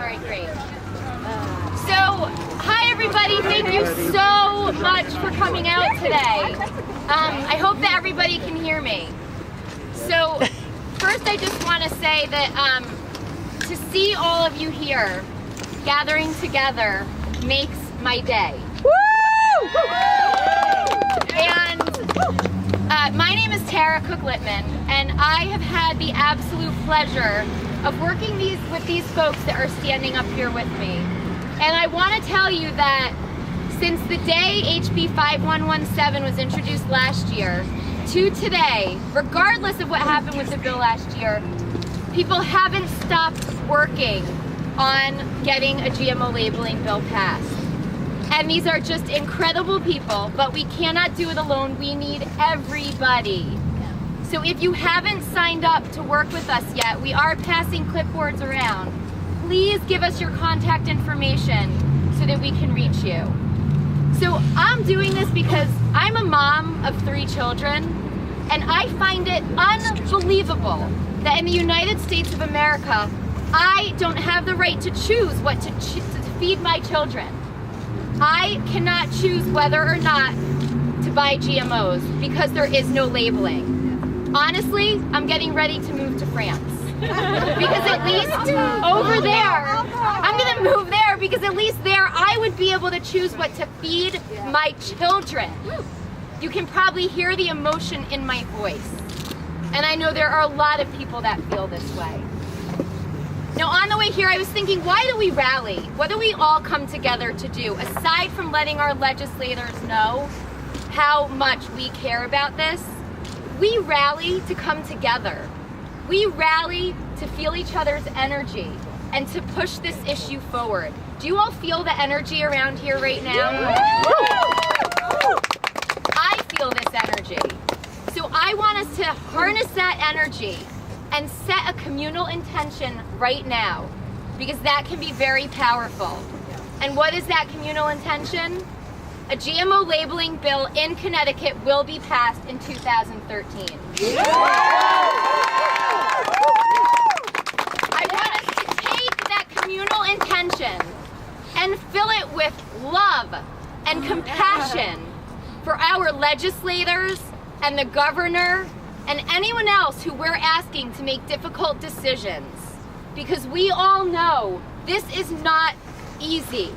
right, great. So, hi everybody, thank you so much for coming out today. I hope that everybody can hear me. So, first I just want to say that to see all of you here gathering together makes my day. Woo! And my name is Tara Cook-Littman, and I have had the absolute pleasure of working with these folks that are standing up here with me. And I want to tell you that since the day HB 5117 was introduced last year to today, regardless of what happened with the bill last year, people haven't stopped working on getting a GMO labeling bill passed. And these are just incredible people, but we cannot do it alone. We need everybody. So if you haven't signed up to work with us yet, we are passing clipboards around. Please give us your contact information so that we can reach you. So I'm doing this because I'm a mom of 3 children, and I find it unbelievable that in the United States of America, I don't have the right to choose what to feed my children. I cannot choose whether or not to buy GMOs because there is no labeling. Honestly, I'm getting ready to move to France. Because at least over there, I'm gonna move there because at least there I would be able to choose what to feed my children. You can probably hear the emotion in my voice. And I know there are a lot of people that feel this way. Now on the way here, I was thinking, why do we rally? What do we all come together to do, aside from letting our legislators know how much we care about this? We rally to come together. We rally to feel each other's energy and to push this issue forward. Do you all feel the energy around here right now? I feel this energy. So I want us to harness that energy and set a communal intention right now, because that can be very powerful. And what is that communal intention? A GMO labeling bill in Connecticut will be passed in 2013. I want us to take that communal intention and fill it with love and compassion for our legislators and the governor and anyone else who we're asking to make difficult decisions. Because we all know this is not easy.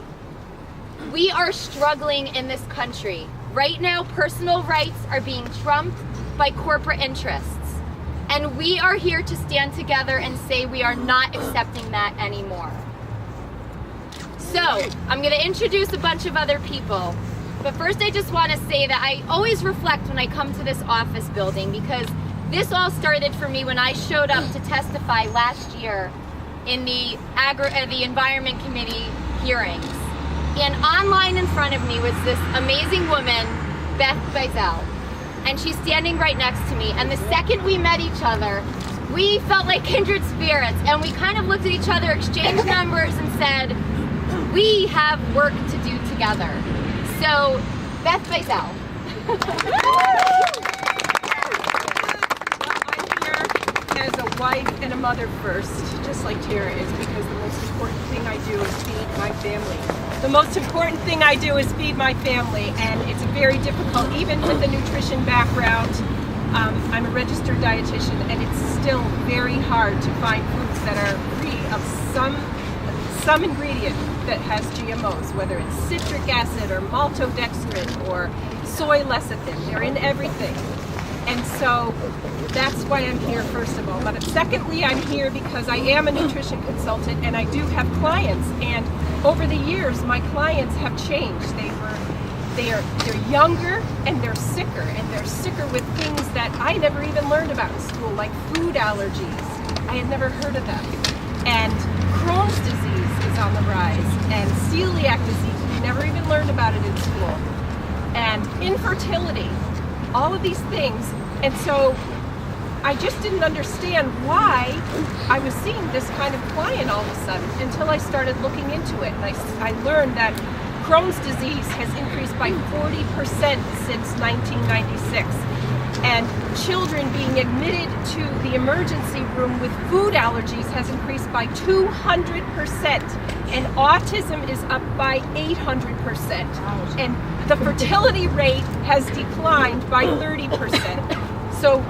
We are struggling in this country. Right now, personal rights are being trumped by corporate interests. And we are here to stand together and say we are not accepting that anymore. So, I'm going to introduce a bunch of other people. But first I just want to say that I always reflect when I come to this office building, because this all started for me when I showed up to testify last year in the Environment Committee hearings. And online in front of me was this amazing woman, Beth Bizel. And she's standing right next to me. And the second we met each other, we felt like kindred spirits. And we kind of looked at each other, exchanged numbers, and said, we have work to do together. So, Beth Bizel. As a wife and a mother first, just like Tara is, because the most important thing I do is feed my family. The most important thing I do is feed my family, and it's very difficult, even with a nutrition background. I'm a registered dietitian, and it's still very hard to find foods that are free of some ingredient that has GMOs, whether it's citric acid or maltodextrin or soy lecithin. They're in everything. And so that's why I'm here, first of all. But secondly, I'm here because I am a nutrition consultant and I do have clients. And over the years, my clients have changed. They're younger and they're sicker. And they're sicker with things that I never even learned about in school, like food allergies. I had never heard of them. And Crohn's disease is on the rise. And celiac disease, we never even learned about it in school. And infertility. All of these things. And so I just didn't understand why I was seeing this kind of client all of a sudden until I started looking into it. And I learned that Crohn's disease has increased by 40% since 1996. and children being admitted to the emergency room with food allergies has increased by 200%, and autism is up by 800%, and the fertility rate has declined by 30%. So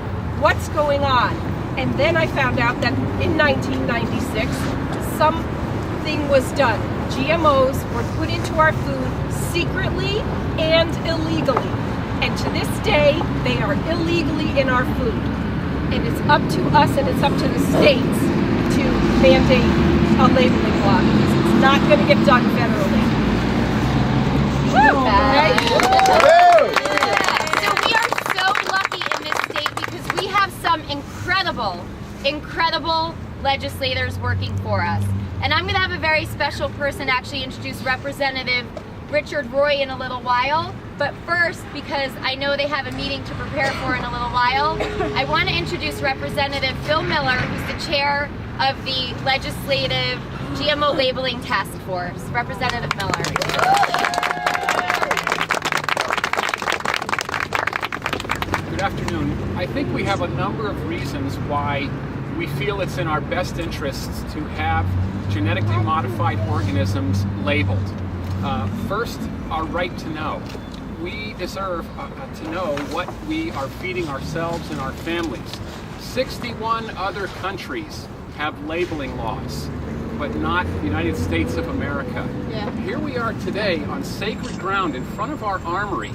what's going on? And then I found out that in 1996, something was done. GMOs were put into our food secretly and illegally. And to this day, they are illegally in our food. And it's up to us and it's up to the states to mandate a labeling law, because it's not going to get done federally. Right? So we are so lucky in this state because we have some incredible legislators working for us. And I'm going to have a very special person actually introduce Representative Richard Roy in a little while. But first, because I know they have a meeting to prepare for in a little while, I want to introduce Representative Phil Miller, who's the chair of the Legislative GMO Labeling Task Force. Representative Miller. Good afternoon. I think we have a number of reasons why we feel it's in our best interests to have genetically modified organisms labeled. First, our right to know. We deserve to know what we are feeding ourselves and our families. 61 other countries have labeling laws, but not the United States of America. Yeah. Here we are today on sacred ground in front of our armory,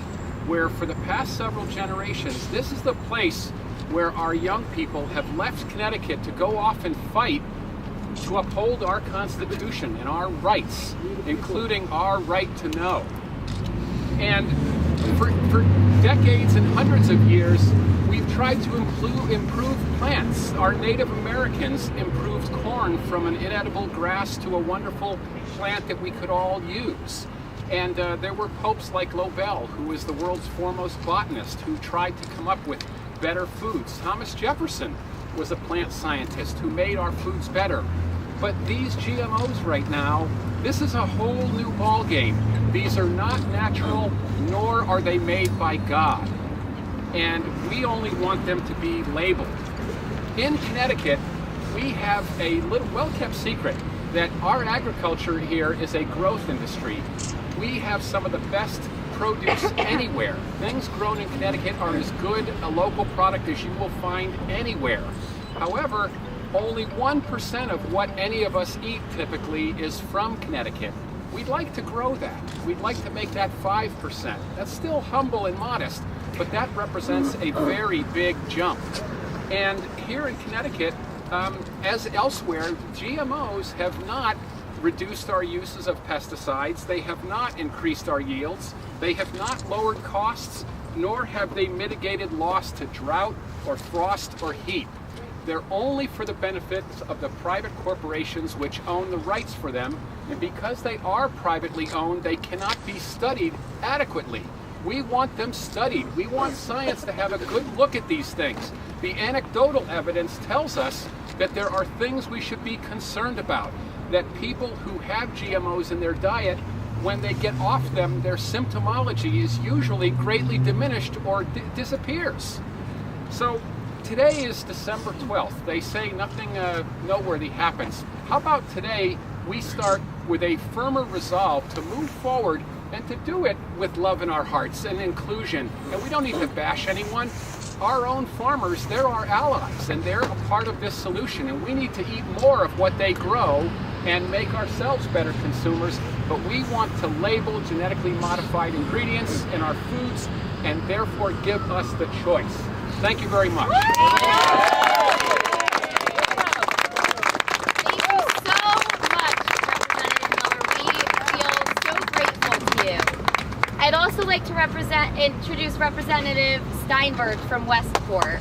where for the past several generations, this is the place where our young people have left Connecticut to go off and fight to uphold our Constitution and our rights, including our right to know. And for decades and hundreds of years, we've tried to improve plants. Our Native Americans improved corn from an inedible grass to a wonderful plant that we could all use. And there were popes like Lobel, who was the world's foremost botanist, who tried to come up with better foods. Thomas Jefferson was a plant scientist who made our foods better. But these GMOs right now, this is a whole new ball game. These are not natural, nor are they made by God. And we only want them to be labeled. In Connecticut, we have a little well-kept secret that our agriculture here is a growth industry. We have some of the best produce anywhere. Things grown in Connecticut are as good a local product as you will find anywhere. However, only 1% of what any of us eat typically is from Connecticut. We'd like to grow that. We'd like to make that 5%. That's still humble and modest, but that represents a very big jump. And here in Connecticut, as elsewhere, GMOs have not reduced our uses of pesticides. They have not increased our yields. They have not lowered costs, nor have they mitigated loss to drought or frost or heat. They're only for the benefit of the private corporations which own the rights for them, and because they are privately owned, they cannot be studied adequately. We want them studied. We want science to have a good look at these things. The anecdotal evidence tells us that there are things we should be concerned about, that people who have GMOs in their diet, when they get off them, their symptomology is usually greatly diminished or disappears. So today is December 12th. They say nothing noteworthy happens. How about today we start with a firmer resolve to move forward and to do it with love in our hearts and inclusion. And we don't need to bash anyone. Our own farmers, they're our allies, and they're a part of this solution. And we need to eat more of what they grow and make ourselves better consumers. But we want to label genetically modified ingredients in our foods and therefore give us the choice. Thank you very much. Thank you so much, Representative Miller. We feel so grateful to you. I'd also like to introduce Representative Steinberg from Westport.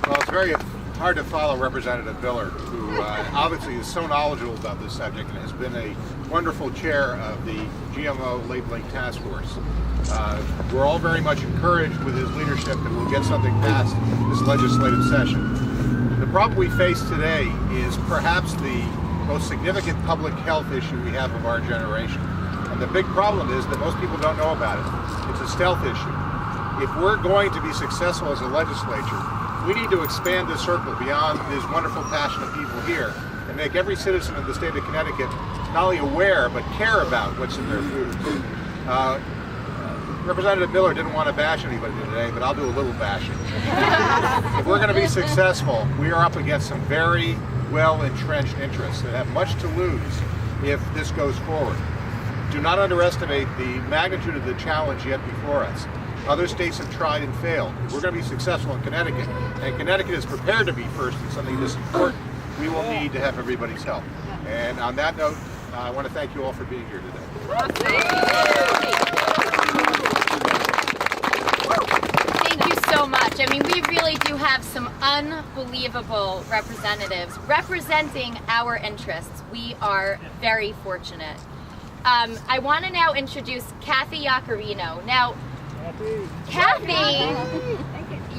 Well, it's very hard to follow Representative Miller, who obviously is so knowledgeable about this subject and has been a wonderful chair of the GMO Labeling Task Force. We're all very much encouraged with his leadership that we'll get something passed this legislative session. The problem we face today is perhaps the most significant public health issue we have of our generation. And the big problem is that most people don't know about it. It's a stealth issue. If we're going to be successful as a legislature, we need to expand this circle beyond these wonderful, passionate people here and make every citizen of the state of Connecticut not only aware, but care about what's in their foods. Representative Miller didn't want to bash anybody today, but I'll do a little bashing. If we're going to be successful, we are up against some very well-entrenched interests that have much to lose if this goes forward. Do not underestimate the magnitude of the challenge yet before us. Other states have tried and failed. If we're going to be successful in Connecticut, and Connecticut is prepared to be first in something this important, we will need to have everybody's help. And on that note, I want to thank you all for being here today. Thank you so much. I mean, we really do have some unbelievable representatives representing our interests. We are very fortunate. I want to now introduce Kathy Yaccarino. Now, Kathy,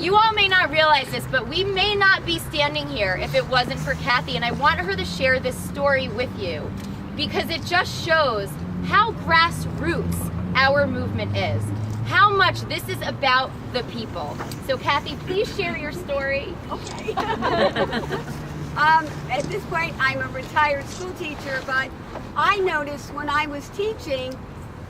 you all may not realize this, but we may not be standing here if it wasn't for Kathy, and I want her to share this story with you because it just shows how grassroots our movement is, how much this is about the people. So Kathy, please share your story. Okay. At this point, I'm a retired school teacher, but I noticed when I was teaching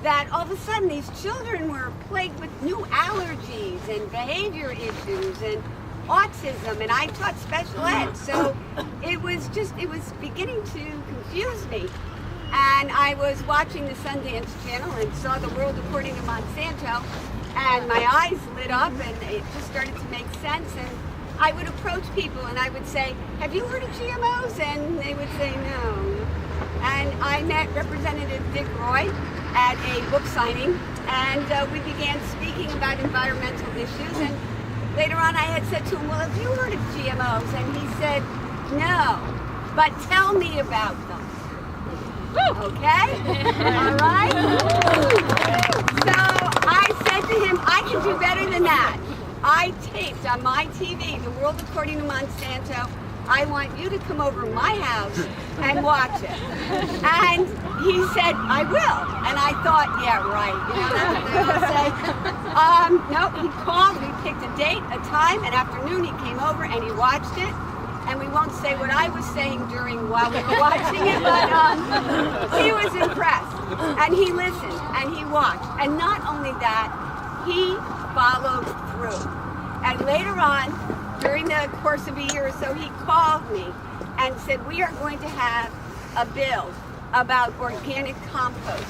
that all of a sudden these children were plagued with new allergies and behavior issues and autism, and I taught special ed, so it was beginning to confuse me. And I was watching the Sundance Channel and saw The World According to Monsanto, and my eyes lit up and it just started to make sense. And I would approach people and I would say, have you heard of GMOs? And they would say no. And I met Representative Dick Roy at a book signing, and we began speaking about environmental issues. And later on I had said to him, well, have you heard of GMOs? And he said, no, but tell me about them. Okay? All right? So I said to him, I can do better than that. I taped on my TV, The World According to Monsanto. I want you to come over to my house and watch it. And he said, I will. And I thought, yeah, right. You know, that's what they're going to say. No, he called, we picked a date, a time, an afternoon. He came over and he watched it. And we won't say what I was saying while we were watching it, but he was impressed. And he listened and he watched. And not only that, he followed through. And later on, during the course of a year or so, he called me and said, we are going to have a bill about organic compost.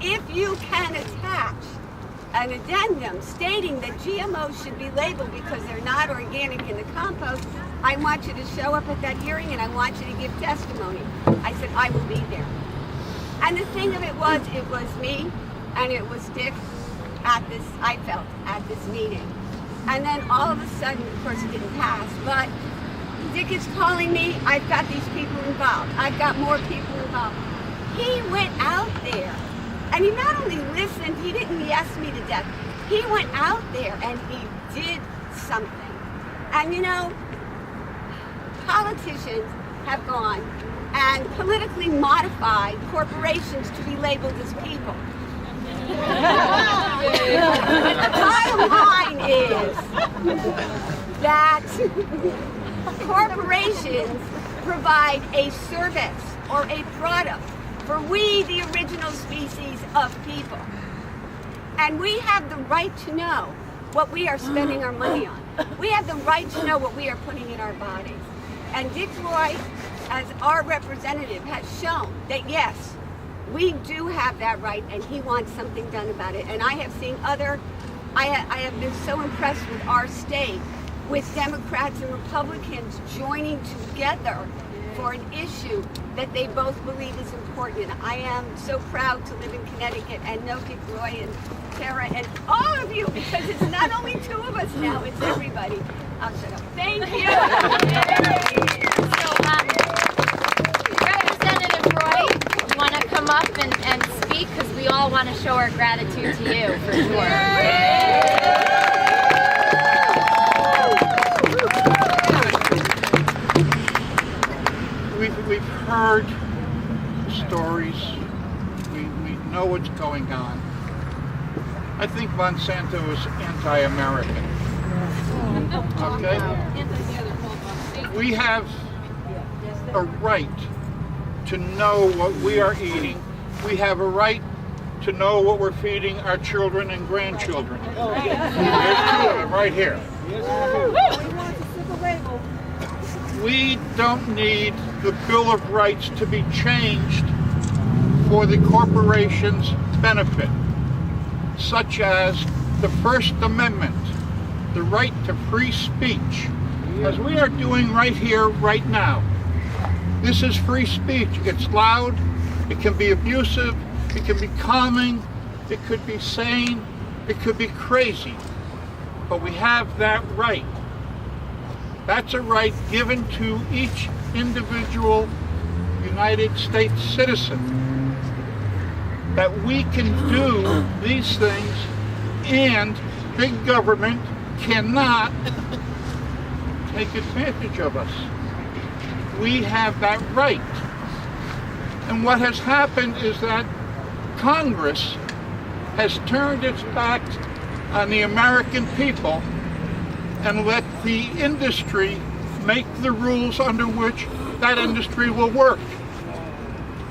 If you can attach an addendum stating that GMOs should be labeled because they're not organic in the compost, I want you to show up at that hearing and I want you to give testimony. I said, I will be there. And the thing of it was me and it was Dick at this meeting. And then all of a sudden, of course it didn't pass, but Dick is calling me, I've got these people involved. I've got more people involved. He went out there and he not only listened, he didn't yes me to death. He went out there and he did something. And you know, politicians have gone and politically modified corporations to be labeled as people. The bottom line is that corporations provide a service or a product for we, the original species of people. And we have the right to know what we are spending our money on. We have the right to know what we are putting in our bodies. And Dick Roy, as our representative, has shown that yes, we do have that right, and he wants something done about it. And I have seen I have been so impressed with our state, with Democrats and Republicans joining together for an issue that they both believe is important. And I am so proud to live in Connecticut and know Dick Roy and Tara and all of you, because it's not only two of us now, it's everybody. I'll shut up. Thank you. So, Representative Roy, you want to come up and speak? Because we all want to show our gratitude to you, for sure. We've heard stories. We know what what's going on. I think Monsanto is anti-American. Okay? We have a right to know what we are eating. We have a right to know what we're feeding our children and grandchildren. There's two of them right here. We don't need the Bill of Rights to be changed for the corporation's benefit, such as the First Amendment, the right to free speech, as we are doing right here, right now. This is free speech. It's loud, it can be abusive, it can be calming, it could be sane, it could be crazy, but we have that right. That's a right given to each individual United States citizen, that we can do these things and big government cannot take advantage of us. We have that right. And what has happened is that Congress has turned its back on the American people and let the industry make the rules under which that industry will work.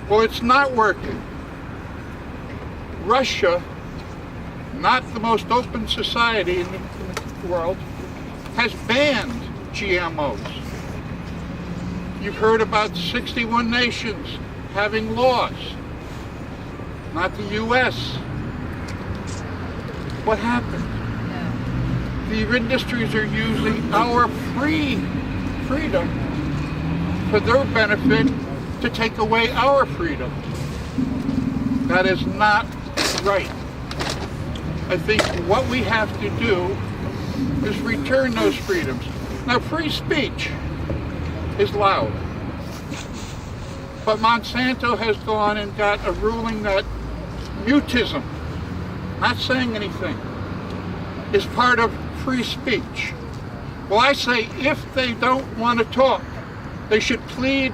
Well, it's not working. Russia, not the most open society in the world, has banned GMOs. You've heard about 61 nations having laws, not the U.S. What happened? The industries are using our freedom for their benefit to take away our freedom. That is not right. I think what we have to do is return those freedoms. Now, free speech is loud, but Monsanto has gone and got a ruling that mutism, not saying anything, is part of free speech. Well, I say if they don't want to talk, they should plead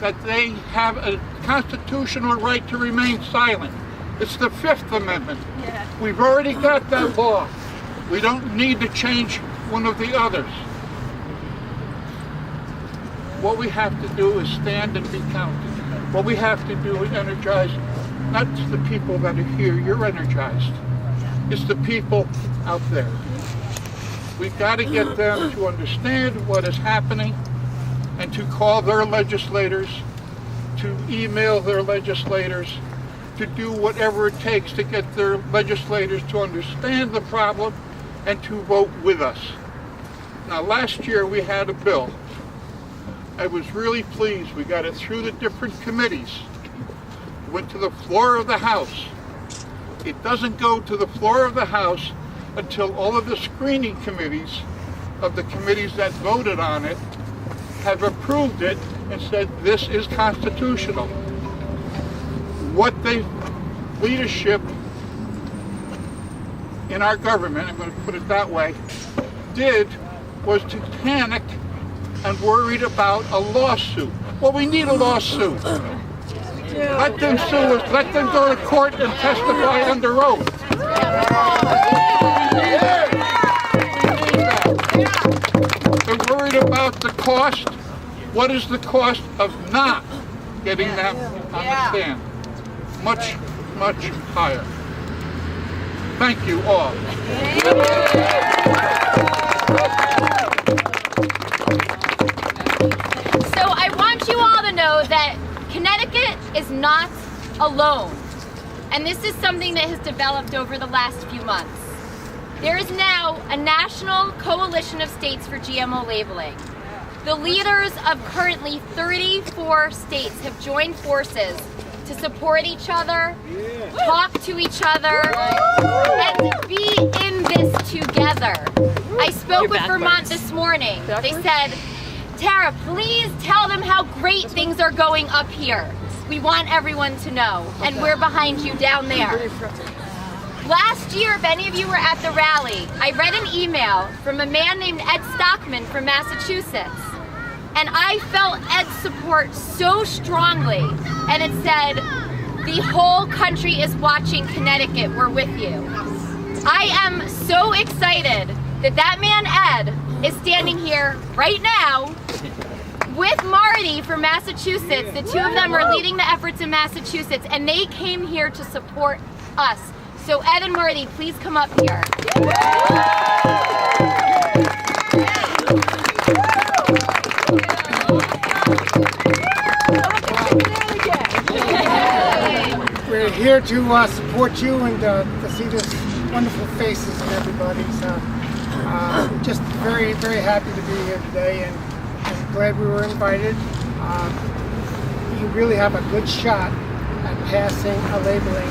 that they have a constitutional right to remain silent. It's the Fifth Amendment. Yeah. We've already got that law. We don't need to change one of the others. What we have to do is stand and be counted. What we have to do is energize not the people that are here, you're energized. It's the people out there. We've got to get them to understand what is happening and to call their legislators, to email their legislators, to do whatever it takes to get their legislators to understand the problem and to vote with us. Now, last year we had a bill. I was really pleased. We got it through the different committees. It went to the floor of the House. It doesn't go to the floor of the House until all of the screening committees of the committees that voted on it have approved it and said this is constitutional. What the leadership in our government, I'm going to put it that way, did was to panic and worried about a lawsuit. Well, we need a lawsuit. Let them sue us. Let them go to court and testify under oath. They're worried about the cost. What is the cost of not getting them on the stand? Much, much higher. Thank you all. So I want you all to know that Connecticut is not alone. And this is something that has developed over the last few months. There is now a national coalition of states for GMO labeling. The leaders of currently 34 states have joined forces to support each other, talk to each other, and be in this together. I spoke with Vermont this morning. They said, Tara, please tell them how great things are going up here. We want everyone to know, and we're behind you down there. Last year, if any of you were at the rally, I read an email from a man named Ed Stockman from Massachusetts. And I felt Ed's support so strongly. And it said, The whole country is watching Connecticut. We're with you. I am so excited that that man Ed is standing here right now with Marty from Massachusetts. The two of them are leading the efforts in Massachusetts, and they came here to support us. So Ed and Marty, please come up here. We're here to support you and to see this wonderful faces and everybody's. Just very, very happy to be here today, and glad we were invited. You really have a good shot at passing a labeling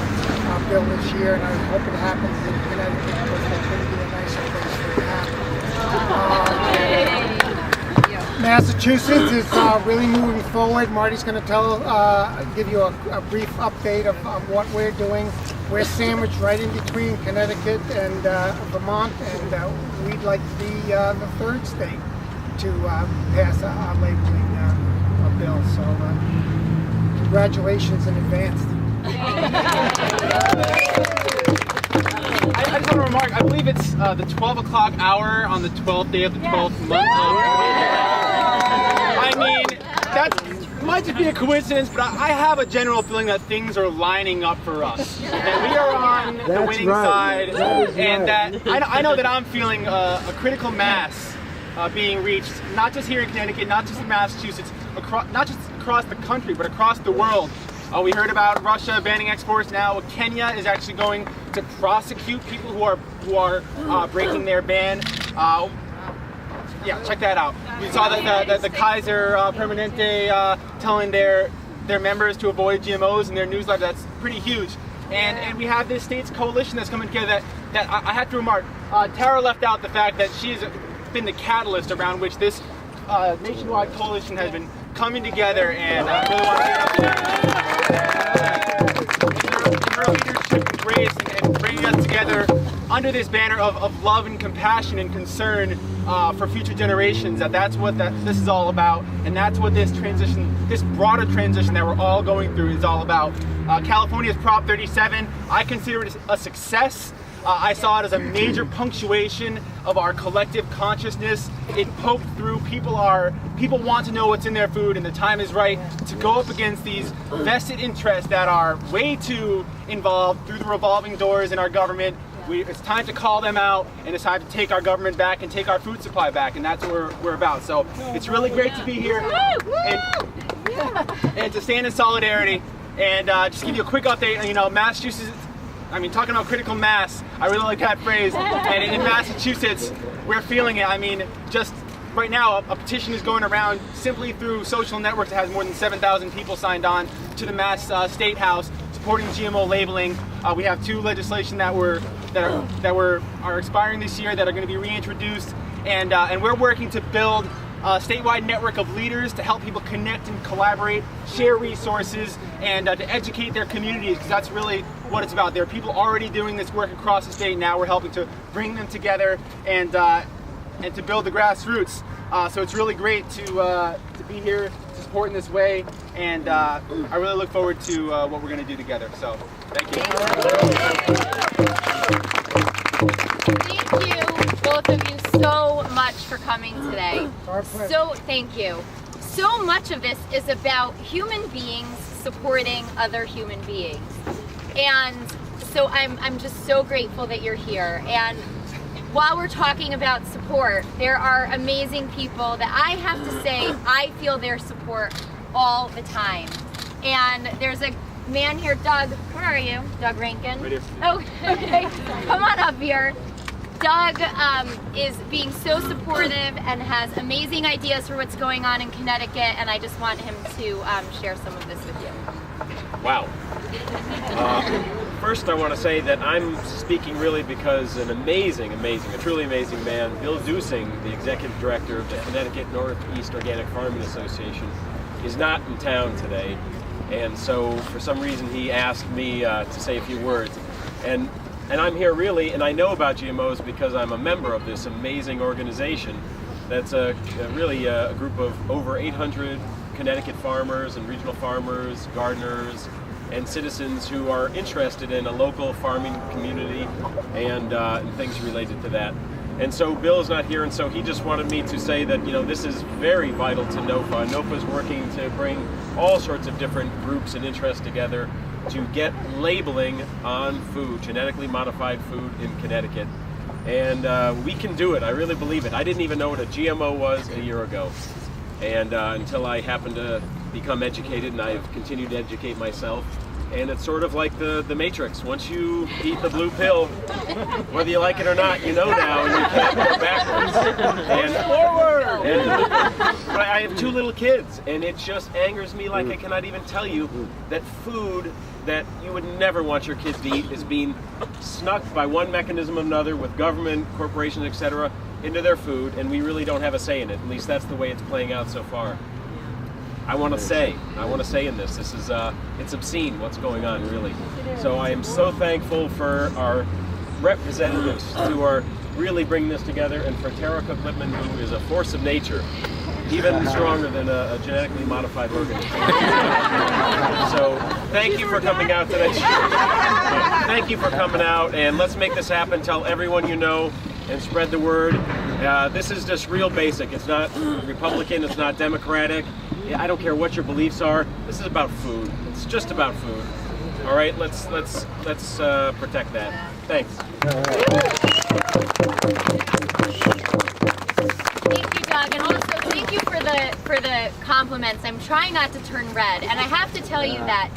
bill this year, and I hope it happens in Connecticut because that's going to be a nicer place for it to happen. Massachusetts is really moving forward. Marty's going to give you a brief update of what we're doing. We're sandwiched right in between Connecticut and Vermont, and we'd like to be the third state to pass a labeling bill. So congratulations in advance. I just want to remark, I believe it's the 12 o'clock hour on the 12th day of the 12th month. I mean, that might just be a coincidence, but I have a general feeling that things are lining up for us. And we are on the winning side, and that I know that I'm feeling a critical mass being reached, not just here in Connecticut, not just in Massachusetts, not just across the country, but across the world. We heard about Russia banning exports. Now Kenya is actually going to prosecute people who are breaking their ban. Yeah, check that out. We saw that the Kaiser Permanente telling their members to avoid GMOs in their newsletter. That's pretty huge. And we have this state's coalition that's coming together that I have to remark. Tara left out the fact that she's been the catalyst around which this nationwide coalition has been coming together, and I really want to her leadership and grace and bringing us together under this banner of love and compassion and concern for future generations. That's what this is all about, and that's what this transition, this broader transition that we're all going through is all about. California's Prop 37, I consider it a success. I saw it as a major punctuation of our collective consciousness. It poked through. People want to know what's in their food, and the time is right to go up against these vested interests that are way too involved through the revolving doors in our government. It's time to call them out, and it's time to take our government back and take our food supply back, and that's what we're about. So it's really great to be here and to stand in solidarity. And just give you a quick update. You know, Massachusetts, I mean, talking about critical mass, I really like that phrase. And in Massachusetts, we're feeling it. I mean, just right now, a petition is going around simply through social networks that has more than 7,000 people signed on to the Mass State House supporting GMO labeling. We have two legislation that are expiring this year that are going to be reintroduced, and we're working to build a statewide network of leaders to help people connect and collaborate, share resources, and to educate their communities, because that's really what it's about. There are people already doing this work across the state. Now we're helping to bring them together and to build the grassroots. So it's really great to be here to support in this way, and I really look forward to what we're going to do together. So thank you. Thank you, both of you, so much for coming today. So thank you. So much of this is about human beings supporting other human beings, and so I'm just so grateful that you're here. And while we're talking about support, there are amazing people that I have to say I feel their support all the time. And there's a man here, Doug. Where are you? Doug Rankin. Right here. Oh, okay. Come on up here. Doug is being so supportive and has amazing ideas for what's going on in Connecticut, and I just want him to share some of this with you. Wow. First, I want to say that I'm speaking really because a truly amazing man, Bill Dusing, the executive director of the Connecticut Northeast Organic Farming Association, is not in town today. And so, for some reason, he asked me to say a few words. And I'm here really, and I know about GMOs because I'm a member of this amazing organization that's really a group of over 800 Connecticut farmers and regional farmers, gardeners, and citizens who are interested in a local farming community and things related to that. And so Bill's not here, and so he just wanted me to say that, you know, this is very vital to NOFA. NOFA is working to bring all sorts of different groups and interests together to get labeling on food, genetically modified food in Connecticut. And we can do it. I really believe it. I didn't even know what a GMO was a year ago. And until I happened to become educated, and I've continued to educate myself. And it's sort of like the Matrix. Once you eat the blue pill, whether you like it or not, you know now, and you can't go backwards. And forward! But I have 2 little kids, and it just angers me like I cannot even tell you that food that you would never want your kids to eat is being snuck by one mechanism or another with government, corporations, etc. into their food, and we really don't have a say in it. At least that's the way it's playing out so far. I want to say in this is, it's obscene what's going on, really. So I am so thankful for our representatives who are really bringing this together, and for Tara Cook-Lippman, who is a force of nature, even stronger than a genetically modified organism. So thank you for coming out today. Thank you for coming out, and let's make this happen. Tell everyone you know, and spread the word. This is just real basic. It's not Republican, it's not Democratic. I don't care what your beliefs are. This is about food. It's just about food. All right, let's protect that. Thanks. Thank you, Doug, and also thank you for the compliments. I'm trying not to turn red, and I have to tell you that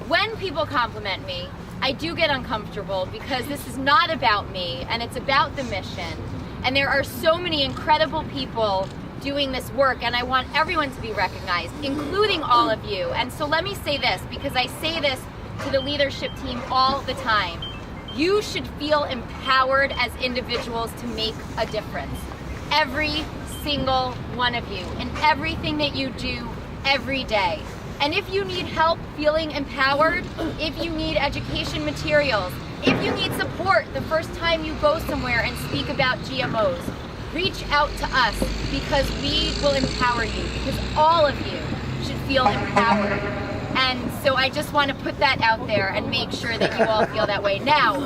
when people compliment me, I do get uncomfortable because this is not about me, and it's about the mission. And there are so many incredible people doing this work, and I want everyone to be recognized, including all of you. And so let me say this, because I say this to the leadership team all the time. You should feel empowered as individuals to make a difference. Every single one of you, in everything that you do every day. And if you need help feeling empowered, if you need education materials, if you need support the first time you go somewhere and speak about GMOs, reach out to us, because we will empower you, because all of you should feel empowered. And so I just want to put that out there and make sure that you all feel that way. Now,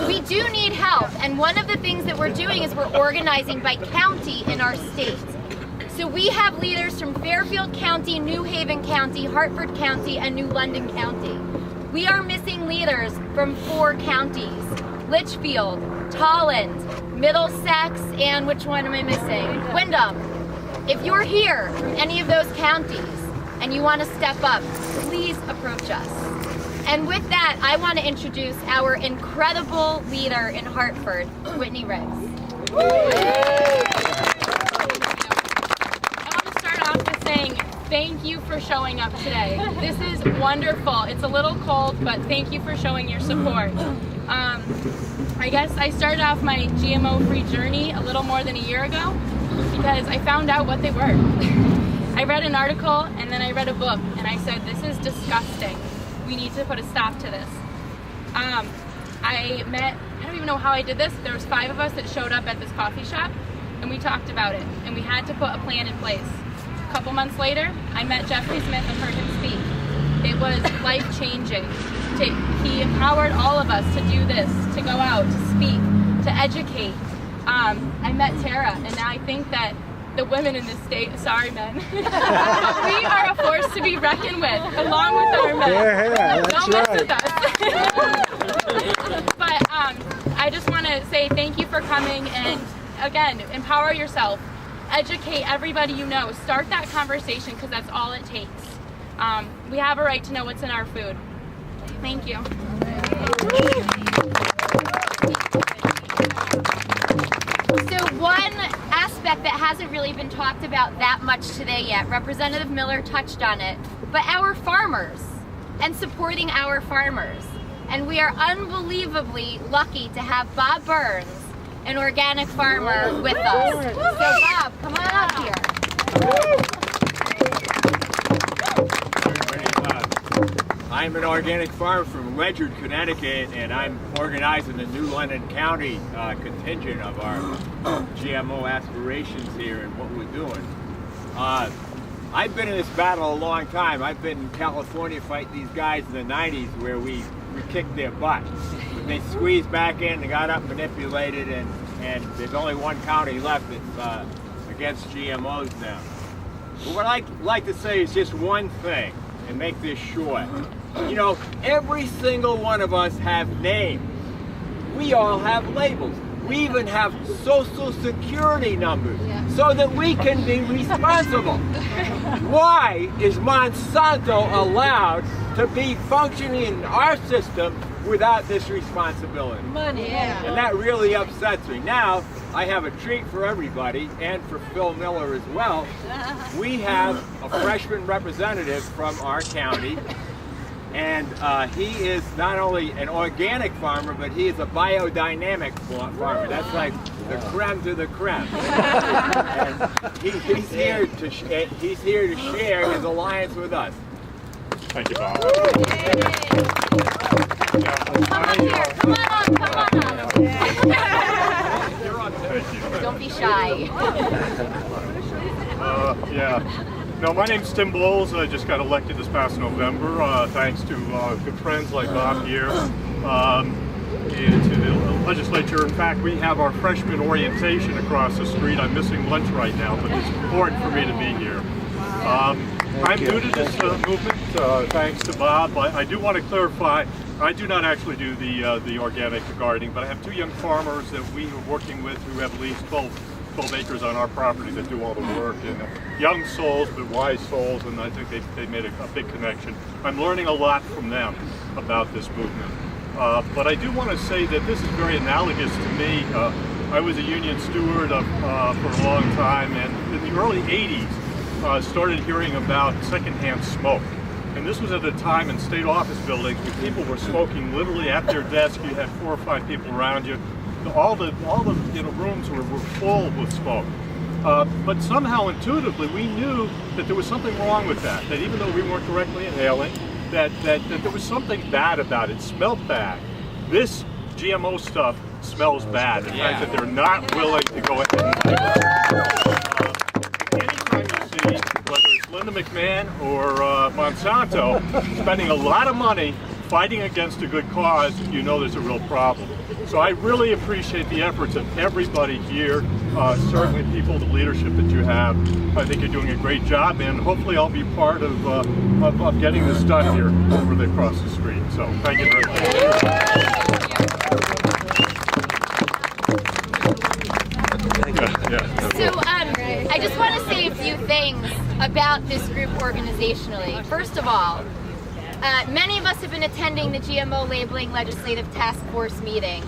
we do need help, and one of the things that we're doing is we're organizing by county in our state. So we have leaders from Fairfield County, New Haven County, Hartford County, and New London County. We are missing leaders from 4 counties: Litchfield, Tolland, Middlesex, and which one am I missing? Wyndham. If you're here from any of those counties and you want to step up, please approach us. And with that, I want to introduce our incredible leader in Hartford, Whitney Riggs. I want to start off with saying thank you for showing up today. This is wonderful. It's a little cold, but thank you for showing your support. I guess I started off my GMO-free journey a little more than a year ago because I found out what they were. I read an article and then I read a book, and I said, this is disgusting. We need to put a stop to this. I don't even know how I did this. There was 5 of us that showed up at this coffee shop, and we talked about it, and we had to put a plan in place. A couple months later, I met Jeffrey Smith and heard him speak. It was life-changing. He empowered all of us to do this, to go out, to speak, to educate. I met Tara, and now I think that the women in this state, sorry men, but we are a force to be reckoned with, along with our men. Yeah, that's Don't mess right. with us. But I just want to say thank you for coming, and again, empower yourself. Educate everybody you know. Start that conversation, because that's all it takes. We have a right to know what's in our food. Thank you. So one aspect that hasn't really been talked about that much today yet, Representative Miller touched on it, but our farmers and supporting our farmers. And we are unbelievably lucky to have Bob Burns, an organic farmer, with us. So Bob, come on up here. I'm an organic farmer from Ledyard, Connecticut, and I'm organizing the New London County contingent of our GMO aspirations here and what we're doing. I I've been in this battle a long time. I've been in California fighting these guys in the 90s where we kicked their butt. But they squeezed back in, they got up manipulated, and there's only one county left that's against GMOs now. But what I'd like to say is just one thing, and make this short. You know, every single one of us have names. We all have labels. We even have social security numbers so that we can be responsible. Why is Monsanto allowed to be functioning in our system without this responsibility? Money. And that really upsets me. Now, I have a treat for everybody, and for Phil Miller as well. We have a freshman representative from our county, and he is not only an organic farmer, but he is a biodynamic farmer. That's like the creme de the creme. And he's here to share his alliance with us. Thank you, Bob. Come on here. Come on up. Don't be shy. No, my name's Tim Bowles. I just got elected this past November, thanks to good friends like Bob here, and to the legislature. In fact, we have our freshman orientation across the street. I'm missing lunch right now, but it's important for me to be here. I'm new to this movement, thanks to Bob. I do want to clarify, I do not actually do the organic gardening, but I have two young farmers that we are working with who have at least 12 acres on our property that do all the work, and young souls but wise souls, and I think they made a big connection. I'm learning a lot from them about this movement. But I do want to say that this is very analogous to me. I was a union steward for a long time, and in the early 80s started hearing about secondhand smoke. And this was at a time in state office buildings where people were smoking literally at their desk. You had 4 or 5 people around you. All the rooms were full with smoke. But somehow intuitively we knew that there was something wrong with that even though we weren't directly inhaling, that there was something bad about it. It smelled bad. This GMO stuff smells bad. The fact that they're not willing to go ahead and anytime you see, whether it's Linda McMahon or Monsanto, spending a lot of money fighting against a good cause, you know there's a real problem. So I really appreciate the efforts of everybody here, certainly people, the leadership that you have. I think you're doing a great job, and hopefully I'll be part of getting this done here over across the street. So thank you very much. So I just want to say a few things about this group organizationally. First of all, many of us have been attending the GMO Labeling Legislative Task Force meetings,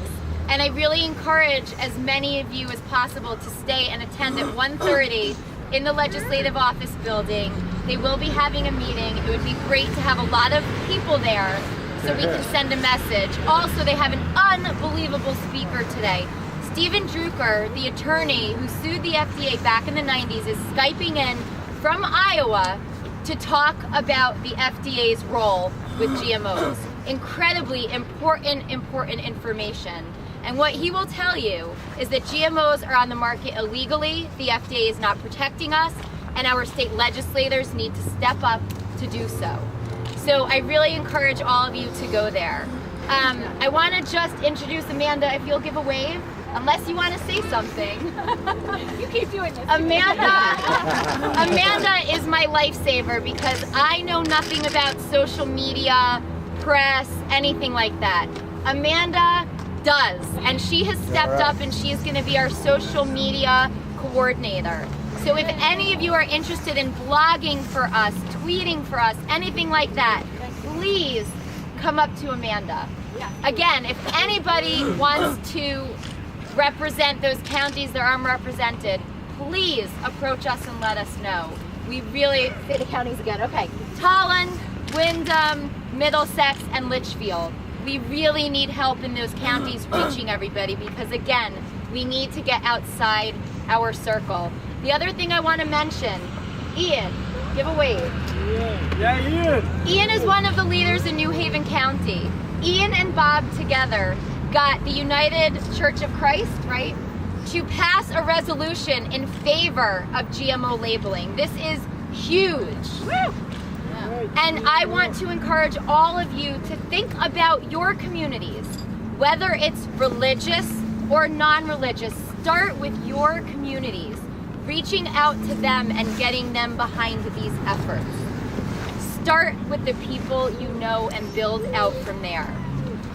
and I really encourage as many of you as possible to stay and attend at 1:30 in the Legislative Office building. They will be having a meeting. It would be great to have a lot of people there so we can send a message. Also, they have an unbelievable speaker today. Stephen Drucker, the attorney who sued the FDA back in the 90s, is Skyping in from Iowa to talk about the FDA's role with GMOs. Incredibly important information. And what he will tell you is that GMOs are on the market illegally, the FDA is not protecting us, and our state legislators need to step up to do so. So I really encourage all of you to go there. I want to just introduce Amanda, if you'll give a wave, unless you want to say something. You keep doing this. Amanda is my lifesaver because I know nothing about social media, press, anything like that. Amanda does, and she has stepped up, and she is going to be our social media coordinator. So if any of you are interested in blogging for us, tweeting for us, anything like that, please come up to Amanda. Again, if anybody wants to represent those counties that are unrepresented, please approach us and let us know. We really, say the counties again, okay. Tolland, Windham, Middlesex, and Litchfield. We really need help in those counties reaching everybody because again, we need to get outside our circle. The other thing I want to mention, Ian, give a wave. Yeah, Ian. Ian is one of the leaders in New Haven County. Ian and Bob together got the United Church of Christ, right, to pass a resolution in favor of GMO labeling. This is huge. And I want to encourage all of you to think about your communities, whether it's religious or non-religious. Start with your communities, reaching out to them and getting them behind these efforts. Start with the people you know and build out from there.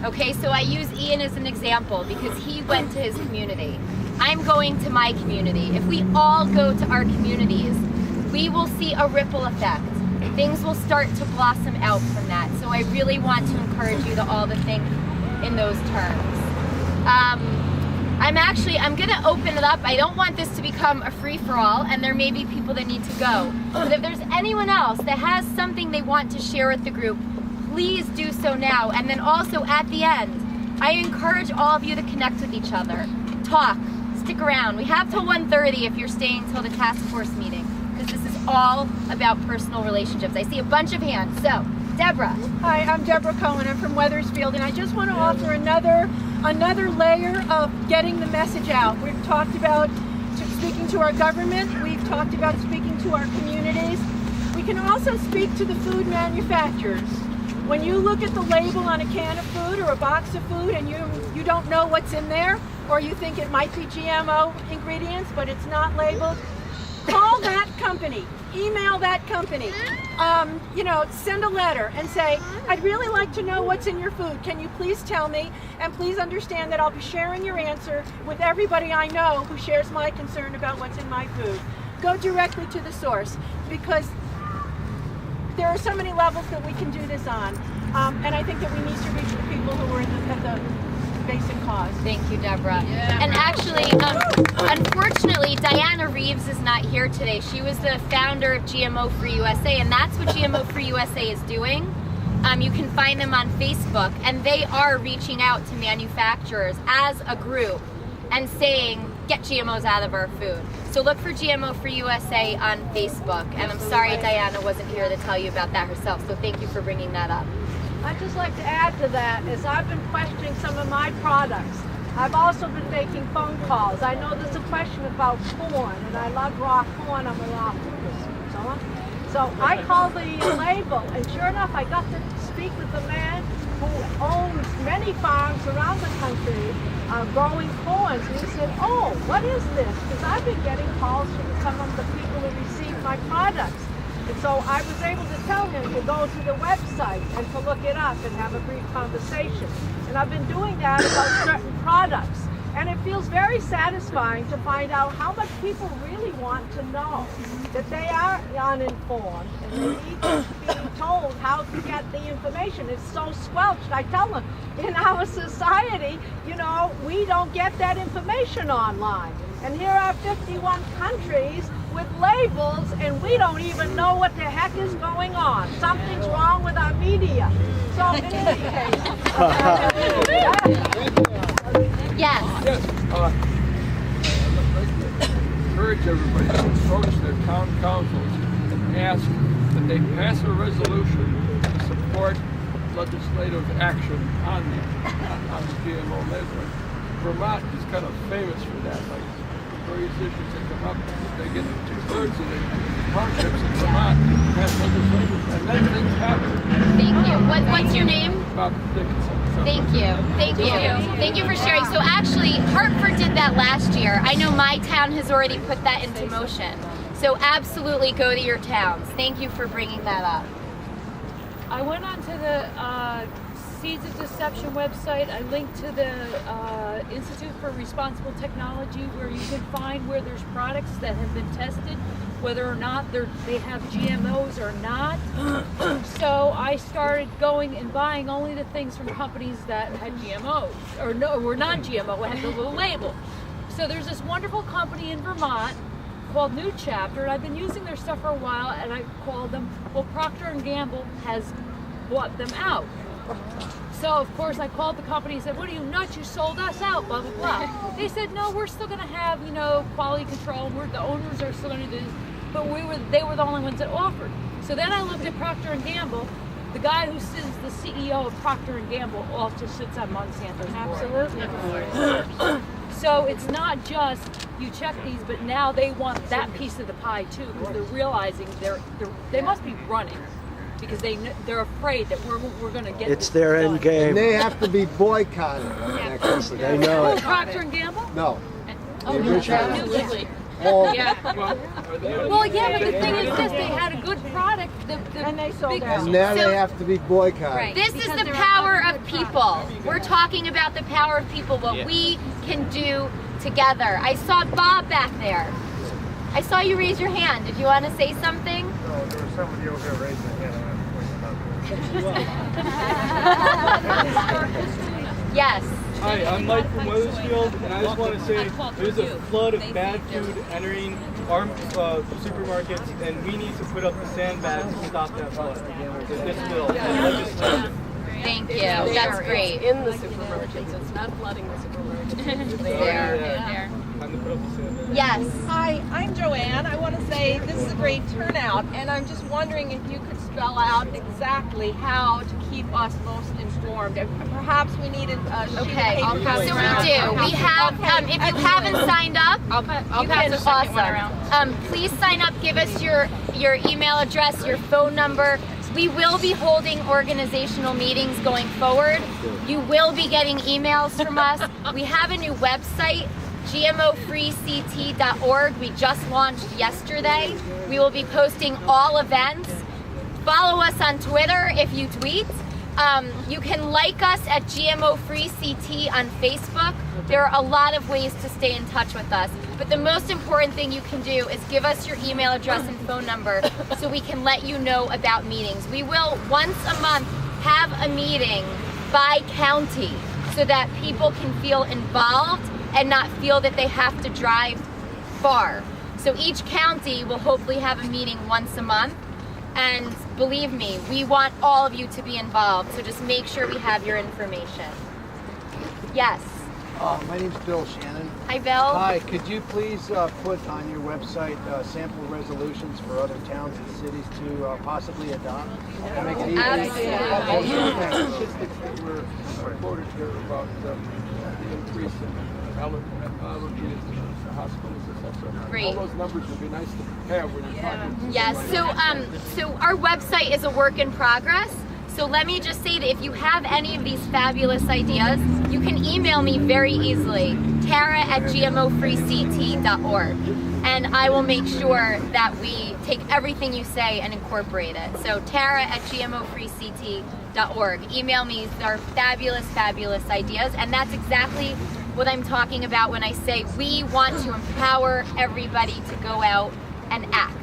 Okay, so I use Ian as an example because he went to his community. I'm going to my community. If we all go to our communities, we will see a ripple effect. Things will start to blossom out from that. So I really want to encourage you to all to think in those terms. I'm going to open it up. I don't want this to become a free-for-all, and there may be people that need to go. But if there's anyone else that has something they want to share with the group, please do so now. And then also at the end, I encourage all of you to connect with each other. Talk, stick around. We have till 1:30 if you're staying till the task force meeting, because this is all about personal relationships. I see a bunch of hands. So, Deborah. Hi, I'm Deborah Cohen. I'm from Weathersfield, and I just want to offer another layer of getting the message out. We've talked about speaking to our government. We've talked about speaking to our communities. We can also speak to the food manufacturers. When you look at the label on a can of food or a box of food and you don't know what's in there, or you think it might be GMO ingredients but it's not labeled, call that company, email that company, send a letter and say, I'd really like to know what's in your food. Can you please tell me? And please understand that I'll be sharing your answer with everybody I know who shares my concern about what's in my food. Go directly to the source, because there are so many levels that we can do this on. And I think that we need to reach the people who are at the basic cause. Thank you, Deborah. Yeah. And actually, unfortunately, Diana Reeves is not here today. She was the founder of GMO Free USA, and that's what GMO Free USA is doing. You can find them on Facebook, and they are reaching out to manufacturers as a group and saying, get GMOs out of our food. So look for GMO Free USA on Facebook. And I'm sorry Diana wasn't here to tell you about that herself, so thank you for bringing that up. I'd just like to add to that, as I've been questioning some of my products, I've also been making phone calls. I know there's a question about corn, and I love raw corn, I'm a raw food, so on. So I called the label, and sure enough, I got to speak with the man who owns many farms around the country growing corn. And he said, oh, what is this? Because I've been getting calls from some of the people who receive my products. And so I was able to tell him to go to the website and to look it up and have a brief conversation. And I've been doing that about certain products. And it feels very satisfying to find out how much people really want to know, that they are uninformed and they need to be told how to get the information. It's so squelched. I tell them, in our society, we don't get that information online. And here are 51 countries with labels, and we don't even know what the heck is going on. Something's wrong with our media. So in any case, yes. Encourage everybody to approach their town councils and ask that they pass a resolution to support legislative action on the GMO labeling. Vermont is kind of famous for that. Like various issues that come up, they get 2/3 of the townships in Vermont pass legislation, and then things happen. Thank you. What's your name? Bob Dickinson. Thank you. Thank you. Thank you for sharing. So actually, Hartford did that last year. I know my town has already put that into motion. So absolutely go to your towns. Thank you for bringing that up. I went onto the Seeds of Deception website. I linked to the Institute for Responsible Technology, where you can find where there's products that have been tested, whether or not they have GMOs or not. So I started going and buying only the things from companies that had GMOs, or no, were not GMO, had the little label. So there's this wonderful company in Vermont called New Chapter, and I've been using their stuff for a while, and I called them, well, Procter & Gamble has bought them out. So of course I called the company and said, what are you nuts, you sold us out, blah, blah, blah. They said, no, we're still gonna have, quality control, the owners are still gonna do this, but they were the only ones that offered. So then I looked at Procter & Gamble. The guy who sits the CEO of Procter & Gamble also sits on Monsanto's board. Absolutely. So it's not just you check these, but now they want that piece of the pie too, because they're realizing they must be running because they're afraid that we're going to get. It's their end game. And they have to be boycotted. Yeah. They know it. Procter and Gamble? No. Oh, New Oh. Yeah. Well, yeah, but the thing is this, they had a good product. And they sold out. And now they have to be boycotted. Right. This is the power of people. We're talking about the power of people, what we can do together. I saw Bob back there. I saw you raise your hand. Did you want to say something? No, there was somebody over there raising their hand. Yes. Hi, I'm Mike from Weathersfield, and I just want to say there's a flood of bad food entering our supermarkets, and we need to put up the sandbags to stop that flood with this bill and legislation. Thank you. That's great. In the supermarkets, it's not flooding the supermarkets. It's there. Time to put up the sandbags. Yes. Hi, I'm Joanne. I want to say this is a great turnout, and I'm just wondering if you could spell out exactly how to keep us most informed. And perhaps we need a sheet of paper. So we do. We have, if you haven't signed up, you have to awesome. Please sign up. Give us your email address, your phone number. We will be holding organizational meetings going forward. You will be getting emails from us. We have a new website, GMOFreeCT.org. We just launched yesterday. We will be posting all events. Follow us on Twitter if you tweet. You can like us at GMO Free CT on Facebook. There are a lot of ways to stay in touch with us. But the most important thing you can do is give us your email address and phone number so we can let you know about meetings. We will once a month have a meeting by county so that people can feel involved and not feel that they have to drive far. So each county will hopefully have a meeting once a month. And believe me, we want all of you to be involved. So just make sure we have your information. Yes. My name's Bill Shannon. Hi, Bill. Hi, could you please put on your website sample resolutions for other towns and cities to possibly adopt? And make it easy. Absolutely. Statistics that were quoted here about the increase in allergies, hospitals, etc. Great. All those numbers would be nice to have when you're talking. Yes. So our website is a work in progress. So let me just say that if you have any of these fabulous ideas, you can email me very easily, tara@gmofreect.org, and I will make sure that we take everything you say and incorporate it. So tara@gmofreect.org. Email me our fabulous, fabulous ideas, and that's exactly what I'm talking about when I say we want to empower everybody to go out and act.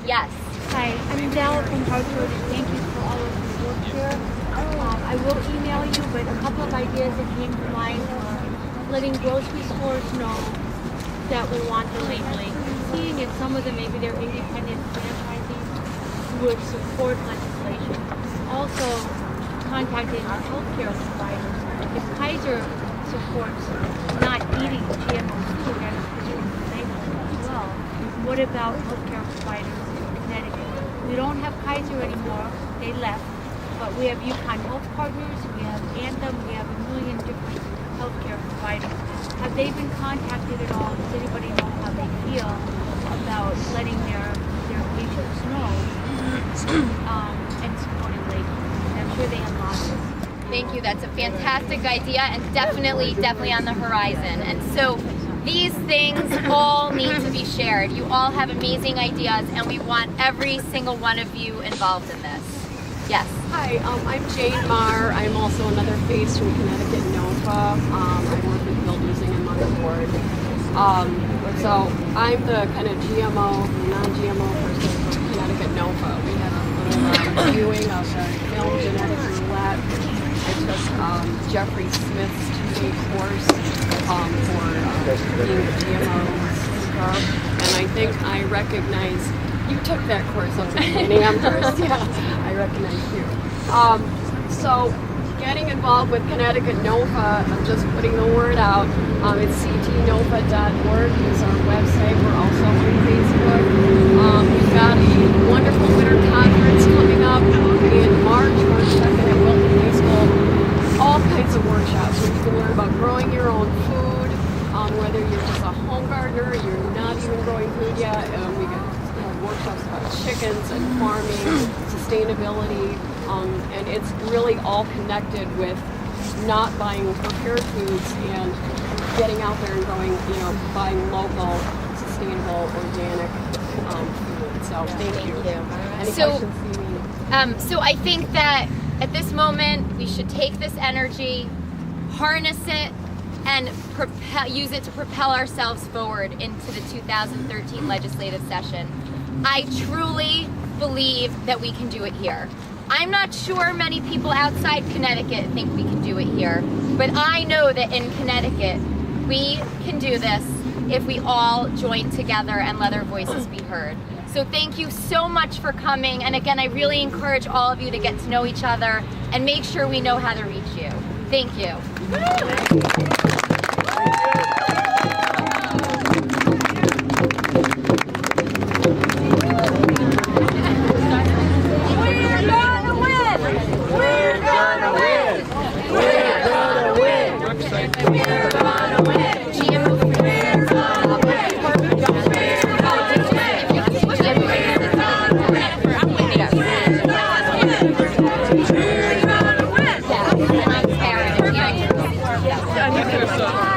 Yes. Hi, I'm Dell from Hartford, and thank you for all of your work here. I will email you, but a couple of ideas that came to mind were letting grocery stores know that we want the labeling, seeing if some of them, maybe they're independent franchisees, would support legislation. Also, contacting healthcare providers. If Kaiser supports not eating GMO food and putting labeling as well, what about healthcare providers in Connecticut? We don't have Kaiser anymore, they left, but we have Yukon Health Partners, we have Anthem, we have a million different healthcare providers. Have they been contacted at all? Does anybody know how they feel about letting their patients know and supporting labeling? I'm sure they have lots. Thank you. That's a fantastic idea and definitely on the horizon. And so these things all need to be shared. You all have amazing ideas and we want every single one of you involved in this. Yes. Hi, I'm Jane Marr. I'm also another face from Connecticut NOFA. I work with building and motherboard. So I'm the kind of non-GMO person from Connecticut NOFA. We had a little viewing of the film Genetic Roulette. I took Jeffrey Smith's 2-day course for being the GMOs scrub. And I think I recognize, you took that course up in Amherst, yeah, I recognize you. So getting involved with Connecticut NOFA, I'm just putting the word out. It's ctnofa.org is our website. We're also on Facebook. We've got a wonderful winter conference coming up in March 2nd at Wilton High School. All kinds of workshops where you can learn about growing your own food, media, and we get workshops about chickens and farming, sustainability, and it's really all connected with not buying prepared foods and getting out there and going, buying local, sustainable, organic food. So thank you. Any questions? So I think that at this moment we should take this energy, harness it, and use it to propel ourselves forward into the 2013 legislative session. I truly believe that we can do it here. I'm not sure many people outside Connecticut think we can do it here, but I know that in Connecticut we can do this if we all join together and let our voices be heard. So thank you so much for coming, and again, I really encourage all of you to get to know each other and make sure we know how to reach you. Thank you. Yeah.